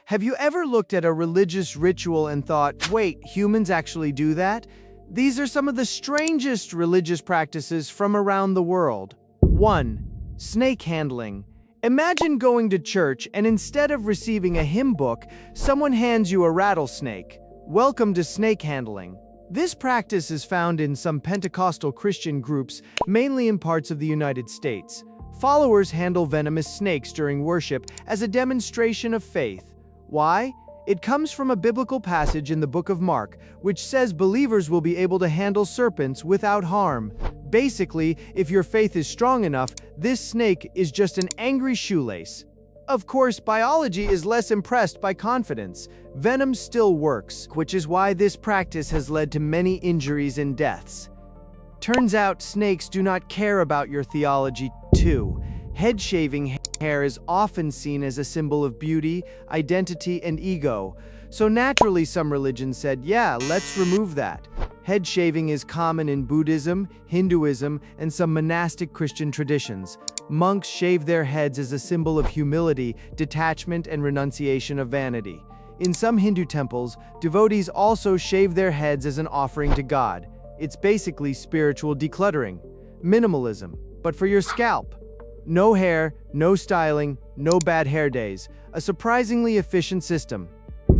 Have you ever looked at a religious ritual and thought, wait, humans actually do that? These are some of the strangest religious practices from around the world. 1. Snake handling. Imagine going to church and instead of receiving a hymn book, someone hands you a rattlesnake. Welcome to snake handling. This practice is found in some Pentecostal Christian groups, mainly in parts of the United States. Followers handle venomous snakes during worship as a demonstration of faith. Why? It comes from a biblical passage in the book of Mark, which says believers will be able to handle serpents without harm. Basically, if your faith is strong enough, this snake is just an angry shoelace. Of course, biology is less impressed by confidence. Venom still works, which is why this practice has led to many injuries and deaths. Turns out snakes do not care about your theology, too. Head shaving hair is often seen as a symbol of beauty, identity, and ego. So naturally, some religions said, yeah, let's remove that. Head shaving is common in Buddhism, Hinduism, and some monastic Christian traditions. Monks shave their heads as a symbol of humility, detachment, and renunciation of vanity. In some Hindu temples, devotees also shave their heads as an offering to God. It's basically spiritual decluttering. Minimalism, but for your scalp. No hair, no styling, no bad hair days. A surprisingly efficient system.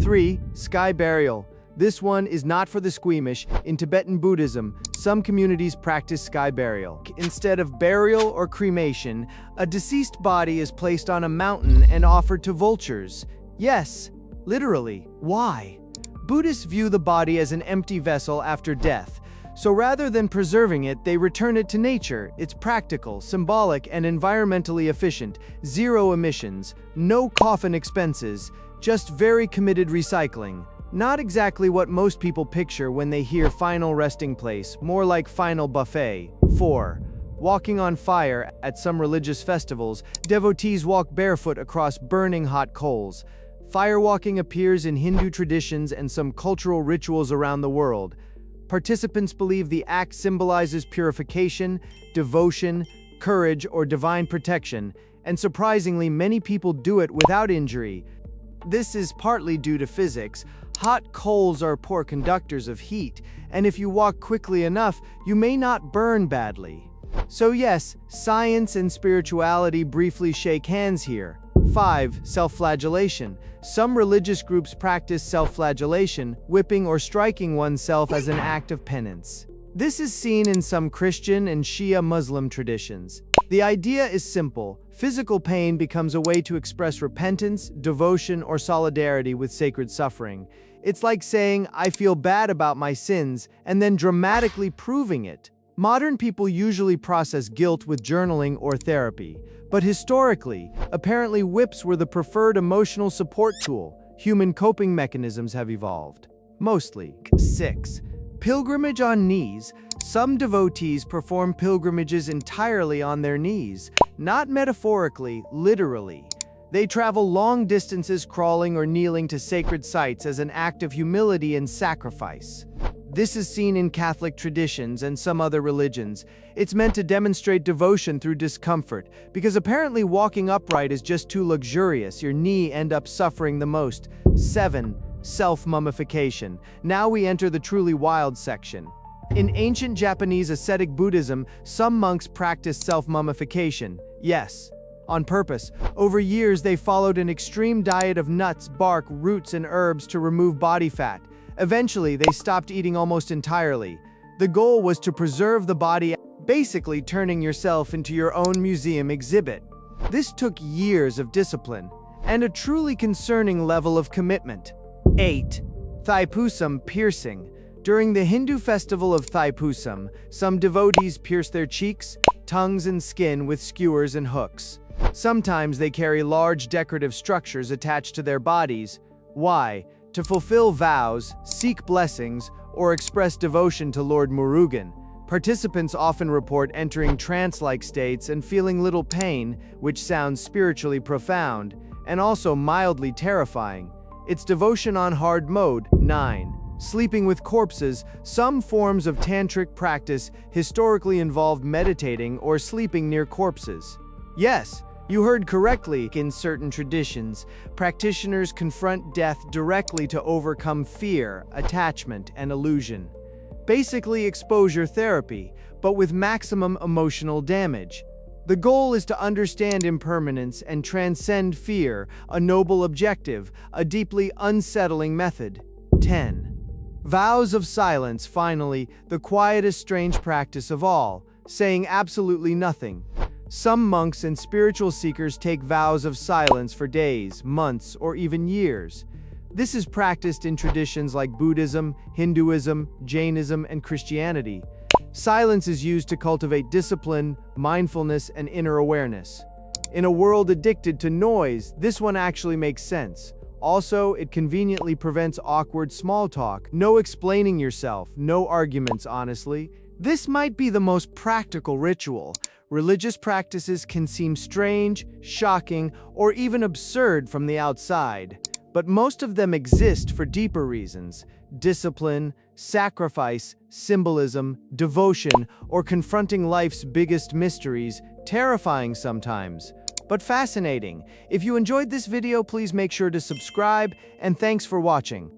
3. Sky burial. This one is not for the squeamish. In Tibetan Buddhism, some communities practice sky burial. Instead of burial or cremation, a deceased body is placed on a mountain and offered to vultures. Yes, literally. Why? Buddhists view the body as an empty vessel after death. So rather than preserving it, they return it to nature. It's practical, symbolic, and environmentally efficient. Zero emissions, no coffin expenses, just very committed recycling. Not exactly what most people picture when they hear final resting place, more like final buffet. 4. Walking on fire. At some religious festivals, devotees walk barefoot across burning hot coals. Firewalking appears in Hindu traditions and some cultural rituals around the world. Participants believe the act symbolizes purification, devotion, courage, or divine protection, and surprisingly, many people do it without injury. This is partly due to physics. Hot coals are poor conductors of heat, and if you walk quickly enough, you may not burn badly. So yes, science and spirituality briefly shake hands here. 5. Self-flagellation. Some religious groups practice self-flagellation, whipping or striking oneself as an act of penance. This is seen in some Christian and Shia Muslim traditions. The idea is simple. Physical pain becomes a way to express repentance, devotion, or solidarity with sacred suffering. It's like saying, I feel bad about my sins, and then dramatically proving it. Modern people usually process guilt with journaling or therapy. But historically, apparently whips were the preferred emotional support tool. Human coping mechanisms have evolved. Mostly. 6. Pilgrimage on knees. Some devotees perform pilgrimages entirely on their knees. Not metaphorically, literally. They travel long distances crawling or kneeling to sacred sites as an act of humility and sacrifice. This is seen in Catholic traditions and some other religions. It's meant to demonstrate devotion through discomfort, because apparently walking upright is just too luxurious. Your knee ends up suffering the most. 7. Self-mummification. Now we enter the truly wild section. In ancient Japanese ascetic Buddhism, some monks practiced self-mummification. Yes, on purpose. Over years, they followed an extreme diet of nuts, bark, roots, and herbs to remove body fat. Eventually, they stopped eating almost entirely. The goal was to preserve the body, basically turning yourself into your own museum exhibit. This took years of discipline and a truly concerning level of commitment. 8. Thaipusam piercing. During the Hindu festival of Thaipusam, some devotees pierce their cheeks, tongues, and skin with skewers and hooks. Sometimes they carry large decorative structures attached to their bodies. Why? To fulfill vows, seek blessings, or express devotion to Lord Murugan. Participants often report entering trance-like states and feeling little pain, which sounds spiritually profound, and also mildly terrifying. It's devotion on hard mode. 9. Sleeping with corpses. Some forms of tantric practice historically involved meditating or sleeping near corpses. Yes, You heard correctly. In certain traditions, practitioners confront death directly to overcome fear, attachment, and illusion. Basically exposure therapy, but with maximum emotional damage. The goal is to understand impermanence and transcend fear, a noble objective, a deeply unsettling method. 10. Vows of silence. Finally, the quietest strange practice of all, saying absolutely nothing. Some monks and spiritual seekers take vows of silence for days, months, or even years. This is practiced in traditions like Buddhism, Hinduism, Jainism, and Christianity. Silence is used to cultivate discipline, mindfulness, and inner awareness. In a world addicted to noise, this one actually makes sense. Also, it conveniently prevents awkward small talk. No explaining yourself, no arguments, honestly. This might be the most practical ritual. Religious practices can seem strange, shocking, or even absurd from the outside. But most of them exist for deeper reasons: discipline, sacrifice, symbolism, devotion, or confronting life's biggest mysteries, terrifying sometimes, but fascinating. If you enjoyed this video, please make sure to subscribe, and thanks for watching.